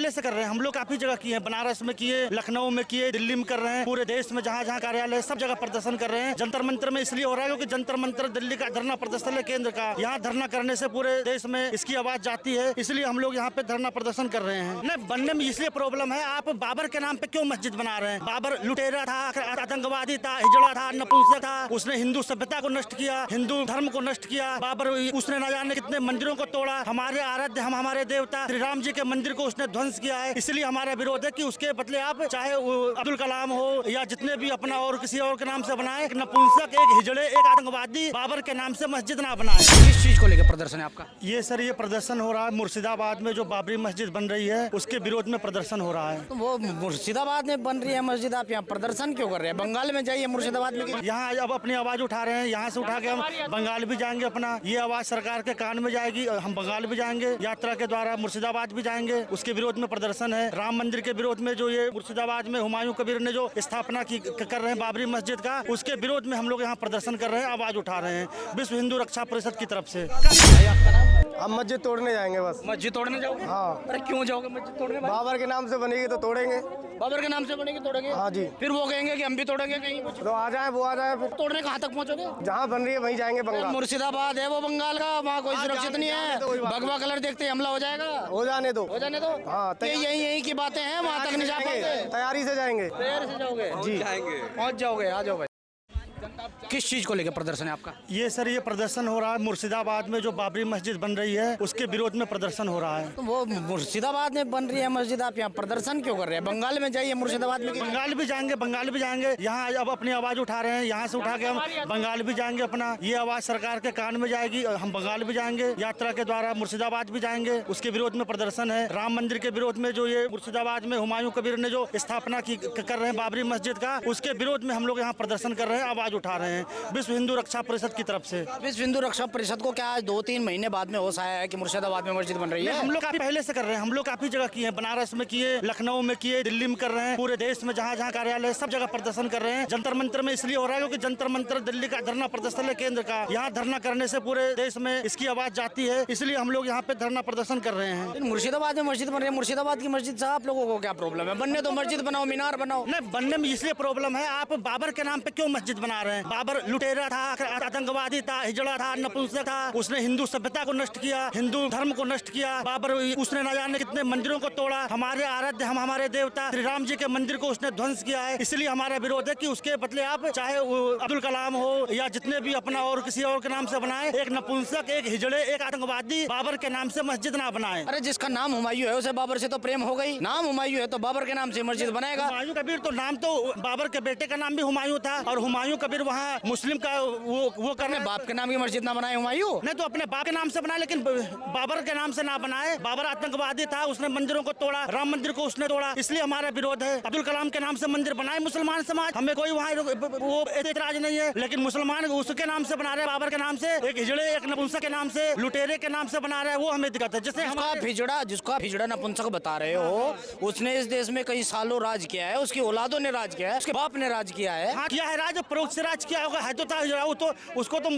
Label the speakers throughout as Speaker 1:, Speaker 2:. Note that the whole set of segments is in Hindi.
Speaker 1: पहले से कर रहे हैं, हम लोग काफी जगह किए हैं, बनारस में किए, लखनऊ में किए, दिल्ली में कर रहे हैं, पूरे देश में जहाँ जहाँ कार्यालय सब जगह प्रदर्शन कर रहे हैं। जंतर मंतर में इसलिए हो रहा है क्योंकि जंतर मंतर दिल्ली का धरना प्रदर्शन है केंद्र का, यहाँ धरना करने से पूरे देश में इसकी आवाज जाती है, इसलिए हम लोग यहाँ पे धरना प्रदर्शन कर रहे हैं। नहीं, बनने में इसलिए प्रॉब्लम है, आप बाबर के नाम पे क्यों मस्जिद बना रहे हैं? बाबर लुटेरा था, आतंकवादी था, हिजड़ा था, नपुंसक था, उसने हिंदू सभ्यता को नष्ट किया, हिंदू धर्म को नष्ट किया। बाबर उसने न जाने कितने मंदिरों को तोड़ा, हमारे आराध्य हमारे देवता श्री राम जी के मंदिर को उसने ध्वंस किया है। इसलिए हमारा विरोध है कि उसके बदले आप चाहे अब्दुल कलाम हो या जितने भी अपना और किसी और के नाम से बनाए, एक नपुंसक, एक हिजड़े, एक आतंकवादी बाबर के नाम से मस्जिद ना बनाए।
Speaker 2: किस चीज को लेकर प्रदर्शन है आपका?
Speaker 1: ये सर ये प्रदर्शन हो रहा है मुर्शिदाबाद में जो बाबरी मस्जिद बन रही है उसके विरोध में प्रदर्शन हो रहा है।
Speaker 2: तो वो मुर्शिदाबाद में बन रही है मस्जिद, आप यहाँ प्रदर्शन क्यों कर रहे हैं? बंगाल में जाइए, मुर्शिदाबाद में क्यों?
Speaker 1: यहाँ अब अपनी आवाज उठा रहे हैं, यहाँ से उठा के हम बंगाल भी जाएंगे, अपना ये आवाज सरकार के कान में जाएगी, हम बंगाल भी जाएंगे, यात्रा के द्वारा मुर्शिदाबाद भी जाएंगे। उसके विरोध में प्रदर्शन है। राम मंदिर के विरोध में जो ये मुर्शिदाबाद में हुमायूं कबीर ने जो स्थापना की कर रहे हैं बाबरी मस्जिद का, उसके विरोध में हम लोग यहाँ प्रदर्शन कर रहे हैं, आवाज उठा रहे हैं विश्व हिंदू रक्षा परिषद की तरफ से।
Speaker 3: हम मस्जिद तोड़ने जाएंगे बस।
Speaker 2: मस्जिद तोड़ने जाओगे?
Speaker 3: हाँ।
Speaker 2: अरे क्यों जाओगे मस्जिद तोड़ने?
Speaker 3: बाबर के नाम से बनेगी तो तोड़ेंगे।
Speaker 2: बाबर के नाम से बनेगी तोड़ेंगे?
Speaker 3: हाँ जी।
Speaker 2: फिर वो कहेंगे कि हम भी तोड़ेंगे कहीं कुछ।
Speaker 3: तो आ जाए, वो आ जाए, फिर
Speaker 2: तोड़ने कहाँ तक पहुँचोगे?
Speaker 3: जहाँ बन रही है वहीं जाएंगे बंगाल।
Speaker 2: मुर्शिदाबाद है वो बंगाल का, वहाँ कोई सुरक्षित नहीं है। भगवा कलर देखते ही हमला हो जाएगा।
Speaker 3: हो जाने दो,
Speaker 2: हो जाने दो।
Speaker 3: हाँ,
Speaker 2: यही की बातें हैं, वहाँ तक नहीं जा पाएंगे।
Speaker 3: तैयारी से जाएंगे।
Speaker 2: तैयारी से जाओगे
Speaker 3: जी,
Speaker 2: पहुँच जाओगे। आ जाओ भाई। किस चीज को लेकर प्रदर्शन है आपका?
Speaker 1: ये सर ये प्रदर्शन हो रहा है मुर्शिदाबाद में जो बाबरी मस्जिद बन रही है उसके विरोध में प्रदर्शन हो रहा है।
Speaker 2: तो वो मुर्शिदाबाद में बन रही है मस्जिद, आप यहाँ प्रदर्शन क्यों कर रहे हैं? बंगाल में जाइए, मुर्शिदाबाद में क्यों?
Speaker 1: बंगाल भी जाएंगे, बंगाल भी जाएंगे, यहाँ अब अपनी आवाज उठा रहे हैं, यहाँ से उठा के हम बंगाल भी जाएंगे, अपना ये आवाज सरकार के कान में जाएगी, हम बंगाल भी जाएंगे, यात्रा के द्वारा मुर्शिदाबाद भी जाएंगे। उसके विरोध में प्रदर्शन है। राम मंदिर के विरोध में जो ये मुर्शिदाबाद में हुमायूं कबीर ने जो स्थापना की कर रहे हैं बाबरी मस्जिद का, उसके विरोध में हम लोग यहाँ प्रदर्शन कर रहे हैं, आवाज उठा रहे हैं विश्व हिंदू रक्षा परिषद की तरफ से।
Speaker 2: विश्व हिंदू रक्षा परिषद को क्या आज 2-3 महीने बाद में होश आया है कि मुर्शिदाबाद में मस्जिद बन रही है?
Speaker 1: हम लोग काफी पहले से कर रहे हैं, हम लोग काफी जगह किए हैं, बनारस में किए, लखनऊ में किए, दिल्ली में कर रहे हैं, पूरे देश में जहाँ जहाँ कार्यालय सब जगह प्रदर्शन कर रहे हैं। जंतर मंतर में इसलिए हो रहा है क्योंकि जंतर मंतर दिल्ली का धरना प्रदर्शन है केंद्र का, यहाँ धरना करने से पूरे देश में इसकी आवाज जाती है, इसलिए हम लोग यहाँ पे धरना प्रदर्शन कर रहे हैं।
Speaker 2: मुर्शिदाबाद में मस्जिद बन रही है, मुर्शिदाबाद की मस्जिद से आप लोगों को क्या प्रॉब्लम है? बनने तो मस्जिद बनाओ, मीनार बनाओ।
Speaker 1: नहीं, बनने में इसलिए प्रॉब्लम है, आप बाबर के नाम पे क्यों मस्जिद बना रहे हैं? बाबर लुटेरा था, आतंकवादी था, हिजड़ा था, नपुंसक था, उसने हिंदू सभ्यता को नष्ट किया, हिंदू धर्म को नष्ट किया। बाबर उसने न जाने कितने मंदिरों को तोड़ा, हमारे आराध्य हमारे देवता श्री राम जी के मंदिर को उसने ध्वंस किया है। इसलिए हमारा विरोध है कि उसके बदले आप चाहे अब्दुल कलाम हो या जितने भी अपना और किसी और के नाम से बनाए, एक नपुंसक, एक हिजड़े, एक आतंकवादी बाबर के नाम से मस्जिद ना बनाए।
Speaker 2: अरे जिसका नाम हुमायूं है उसे बाबर से तो प्रेम हो गई, नाम हुमायूं है तो बाबर के नाम से मस्जिद बनाएगा।
Speaker 1: हुमायूं कबीर तो नाम तो बाबर के बेटे का नाम भी हुमायूं था, और हुमायूं कबीर वहाँ मुस्लिम का वो करने
Speaker 2: बाप के नाम की मस्जिद ना बनाए हुमायूं?
Speaker 1: नहीं तो अपने बाप के नाम से बनाए, लेकिन बाबर के नाम से ना बनाए। बाबर आतंकवादी था, उसने मंदिरों को तोड़ा, राम मंदिर को उसने तोड़ा, इसलिए हमारा विरोध है। अब्दुल कलाम के नाम से मंदिर बनाए मुसलमान समाज, हमें कोई वहाँ वो एतराज नहीं है, लेकिन मुसलमान उसके नाम से बना रहे हैं, बाबर के नाम से, एक हिजड़े एक नपुंसक के नाम से, लुटेरे के नाम से बना रहे हैं, वो हमें दिक्कत है। जैसे
Speaker 2: जिसको आप हिजड़ा नपुंसक बता रहे हो, उसने इस देश में कई सालों राज किया है, उसकी औलादों ने राज किया है, उसके बाप ने राज किया है।
Speaker 1: हाँ, किया है राज, परोक्ष से राज किया होगा, है तो था हिजड़ा, तो उसको तो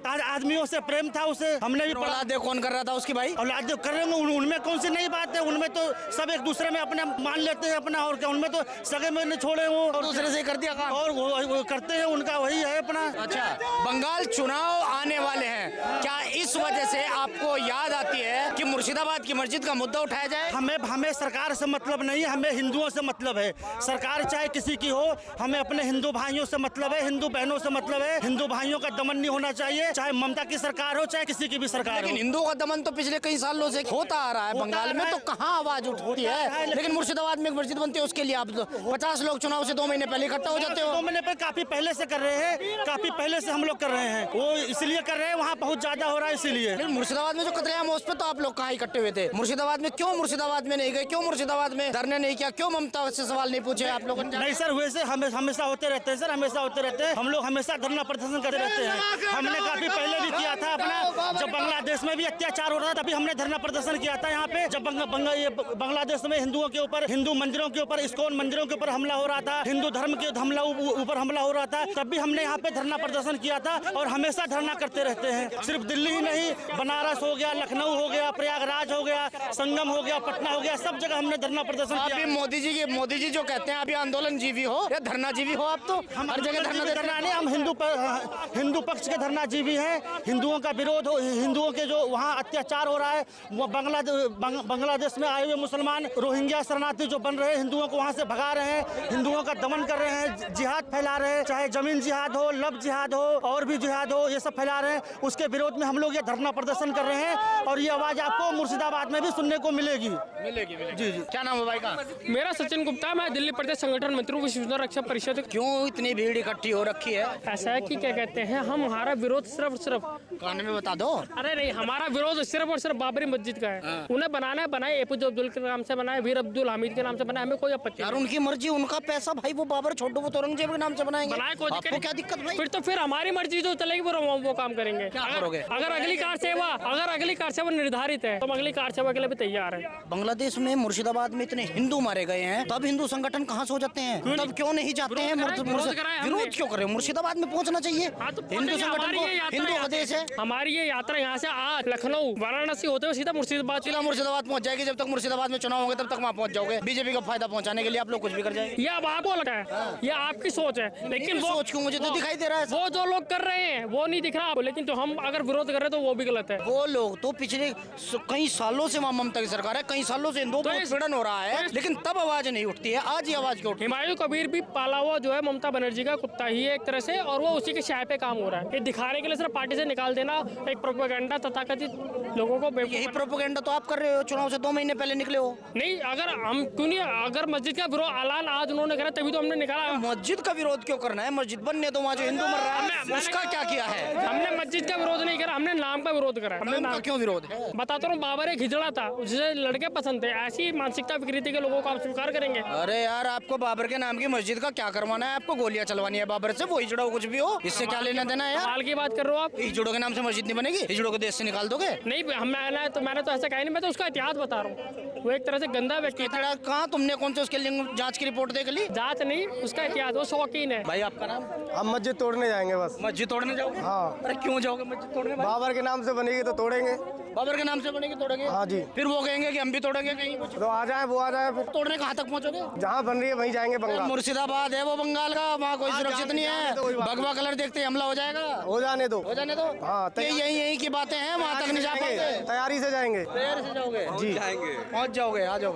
Speaker 1: आदमियों से प्रेम था, उसे हमने भी
Speaker 2: औलाद कौन कर रहा था उसकी? भाई
Speaker 1: औलाद कर रहे होंगे, उनमें कौन सी नई बात है? उनमें तो सब एक दूसरे में अपने मान लेते हैं अपना, और क्या उनमें तो सगे में छोड़े वो और
Speaker 2: दूसरे से कर दिया काम,
Speaker 1: और वो करते हैं, उनका वही है अपना।
Speaker 2: अच्छा, बंगाल चुनाव आने वाले हैं, क्या इस वजह से आपको याद आती है कि मुर्शिदाबाद की मस्जिद का मुद्दा उठाया जाए?
Speaker 1: हमें सरकार से मतलब नहीं है, हमें हिंदुओं से मतलब है। सरकार चाहे किसी की हो, हमें अपने हिंदू भाइयों से मतलब है, हिंदू बहनों से मतलब है। हिंदू भाइयों का दमन नहीं होना चाहिए, चाहे ममता की सरकार हो चाहे किसी की भी सरकार हो।
Speaker 2: लेकिन हिंदुओं का दमन तो पिछले कई सालों से होता आ रहा है बंगाल में, तो कहाँ आवाज उठती है? लेकिन मुर्शिदाबाद में एक मस्जिद बनती है, उसके लिए आप 50 लोग चुनाव से 2 महीने पहले इकट्ठा हो जाते हो।
Speaker 1: 2 महीने पहले काफी पहले से कर रहे हैं, काफी पहले से हम लोग कर रहे हैं, वो इसलिए कर रहे हैं, वहाँ बहुत ज्यादा हो रहा है इसीलिए।
Speaker 2: लेकिन मुर्शिदाबाद में जो कतलेआम उस पे तो आप लोग कहाँ इकट्ठे हुए थे? मुर्शिदाबाद में क्यों मुर्शिदाबाद में नहीं गए? क्यों मुर्शिदाबाद में धरने नहीं किया? क्यों ममता से सवाल नहीं पूछे आप लोगों ने?
Speaker 1: नहीं सर, वैसे हमेशा होते रहते हैं सर, हमेशा होते रहते हैं, हम लोग हमेशा हमेशा धरना प्रदर्शन करते रहते हैं। हमने काफी पहले भी किया था अपना, जब बांग्लादेश में भी अत्याचार हो रहा था तभी हमने धरना प्रदर्शन किया था। यहाँ पे जब बांग्लादेश में हिंदुओं के ऊपर, हिंदू मंदिरों के ऊपर, इस्कॉन मंदिरों के ऊपर हमला हो रहा था, हिंदू धर्म के ऊपर हमला हो रहा था, तब भी हमने यहाँ पे धरना प्रदर्शन किया था और हमेशा धरना करते रहते हैं। सिर्फ दिल्ली ही नहीं, बनारस हो गया, लखनऊ हो गया, प्रयागराज हो गया, संगम हो गया, पटना हो गया, सब जगह हमने धरना प्रदर्शन
Speaker 2: आप
Speaker 1: किया।
Speaker 2: भी मोदी जी जो कहते हैं आप ये आंदोलन जीवी हो या धरना जीवी हो? आप तो हर जगह धरना देते हैं।
Speaker 1: नहीं, हम हिंदू पक्ष के धरना जीवी हैं। हिंदुओं का विरोध हो, हिंदुओं के जो वहाँ अत्याचार हो रहा है, वो बांग्लादेश में आए हुए मुसलमान रोहिंग्या शरणार्थी जो बन रहे हैं, हिंदुओं को वहाँ से भगा रहे हैं, हिंदुओं का दमन कर रहे हैं, जिहाद फैला रहे हैं, चाहे जमीन जिहाद हो, लव जिहाद हो और भी जिहाद हो, ये सब फैला रहे हैं। उसके विरोध में हम लोग ये धरना प्रदर्शन कर रहे हैं और ये आवाज आपको मुर्शिदाबाद में भी सुनने को मिलेगी।
Speaker 2: जी। क्या नाम है भाई का?
Speaker 4: मेरा सचिन गुप्ता, मैं दिल्ली प्रदेश संगठन मंत्री हूँ, विश्व रक्षा परिषद।
Speaker 2: क्यों इतनी भीड़ इकट्ठी हो रखी है?
Speaker 4: ऐसा है कि क्या कहते हैं, हमारा विरोध सिर्फ
Speaker 2: कान में बता दो।
Speaker 4: अरे नहीं, हमारा विरोध सिर्फ और सिर्फ बाबरी मस्जिद का है। उन्हें बनाना है, बनाए एपीजे अब्दुल के नाम से बनाए, वीर अब्दुल हामिद के नाम से बनाए, हमें कोई आपत्ति
Speaker 2: यार उनकी मर्जी, उनका पैसा भाई, वो बाबर छोड़ो, वो औरंगजेब के नाम से बनाएंगे।
Speaker 4: बनाए, कोई दिक्कत
Speaker 2: आपको क्या दिक्कत भाई?
Speaker 4: फिर हमारी मर्जी जो चलेगी वो काम करेंगे।
Speaker 2: क्या करोगे?
Speaker 4: अगर अगली कार सेवा निर्धारित है तो हम अगली कार सेवा के लिए भी तैयार है।
Speaker 2: बांग्लादेश में मुर्शिदाबाद में इतने हिंदू मारे गए हैं, तब हिंदू संगठन कहाँ से हो जाते हैं? तब क्यों नहीं जाते हैं? विरोध क्यों कर रहे हो? मुर्शिदाबाद में पहुँचना चाहिए। हिंदू संगठन को, हिंदू का देश है।
Speaker 4: हमारी ये यात्रा यहाँ से आज लखनऊ वाराणसी होते हुए सीधा मुर्शिदाबाद
Speaker 2: पहुँच जाएगी। जब तक मुर्शिदाबाद में चुनाव होंगे तब तक वहाँ पहुँच जाओगे। बीजेपी का फायदा पहुँचाने के लिए आप लोग कुछ भी कर जाएंगे।
Speaker 4: ये अब आपको लगा है, ये आपकी सोच है, लेकिन वो
Speaker 2: सोच क्यों? मुझे तो दिखाई दे रहा है
Speaker 4: वो जो लोग कर रहे हैं वो नहीं दिख रहा, लेकिन तो हम अगर विरोध कर रहे हैं तो वो भी गलत है।
Speaker 2: वो लोग तो पिछले कई सालों से वहाँ ममता की सरकार है, कई सालों से हिंदुओं पर उत्पीड़न हो रहा है, लेकिन तब आवाज नहीं उठती है। आज ये आवाज क्यों?
Speaker 4: हुमायूं कबीर भी पाला हुआ जो है ममता बनर्जी का कुत्ता ही है एक तरह से, और वो उसी के शाय पे काम हो रहा है। ये दिखाने के लिए सिर्फ पार्टी से निकाल देना एक प्रोपेगेंडा तथाकथित लोगों को।
Speaker 2: यही प्रोपेगेंडा तो आप कर रहे हो, चुनाव से 2 महीने पहले निकले हो।
Speaker 4: नहीं, अगर हम क्यों नहीं, अगर मस्जिद का विरोध ऐलान आज उन्होंने करा तभी तो हमने निकाला।
Speaker 2: मस्जिद का विरोध क्यों करना है? मस्जिद बनने तो वहाँ जो हिंदू मर रहा है उसका क्या किया है?
Speaker 4: हमने मस्जिद का विरोध नहीं करा, हमने नाम का विरोध करा। हमने
Speaker 2: नाम का क्यों विरोध है?
Speaker 4: बताता हूँ, बाबर एक हिजड़ा था, उसे लड़के पसंद थे, ऐसी मानसिकता विकृति के लोगों को आप स्वीकार करेंगे?
Speaker 2: अरे यार, आपको बाबर के नाम की मस्जिद का क्या करवाना है? आपको गोलियां चलवानी है बाबर से? वो हिजड़ा हो कुछ भी हो, इससे क्या लेना देना है यार?
Speaker 4: हाल की बात कर रहे हो आप?
Speaker 2: हिजड़ों के नाम से मस्जिद नहीं बनेगी? हिजड़ों को देश से निकाल दोगे?
Speaker 4: नहीं, मैंने तो ऐसा कहा नहीं, मैं तो उसका इतिहास बता रहा हूँ। वो एक तरह से गंदा व्यक्ति था।
Speaker 2: कहाँ तुमने कौन से उसके जांच की रिपोर्ट देख ली?
Speaker 4: जांच नहीं, उसका इतिहास, वो शौकीन है।
Speaker 2: भाई आपका नाम?
Speaker 3: हम मस्जिद तोड़ने जाएंगे बस।
Speaker 2: मस्जिद तोड़ने जाओगे?
Speaker 3: हाँ।
Speaker 2: अरे क्यों जाओगे मस्जिद तोड़ने?
Speaker 3: बाबर के नाम से बनेगी तो तोड़ेंगे।
Speaker 2: बाबर के नाम से बनेगी तोड़ेंगे?
Speaker 3: हाँ जी।
Speaker 2: फिर वो कहेंगे कि हम भी तोड़ेंगे कहीं।
Speaker 3: तो आ जाए, वो आ जाए, फिर
Speaker 2: तोड़ने कहाँ तक पहुँचोगे?
Speaker 3: जहाँ बन रही है वहीं जाएंगे। बंगाल,
Speaker 2: मुर्शिदाबाद है वो बंगाल का, वहाँ कोई सुरक्षित नहीं है। भगवा कलर देखते ही हमला हो जाएगा।
Speaker 3: हो जाने दो,
Speaker 2: हो जाने दो।
Speaker 3: हाँ,
Speaker 2: यही की बातें हैं, वहाँ तक नहीं जा पाएंगे।
Speaker 3: तैयारी से जाएंगे।
Speaker 2: तैयारी से जाओगे?
Speaker 3: जी,
Speaker 2: पहुँच जाओगे। आ जाओ।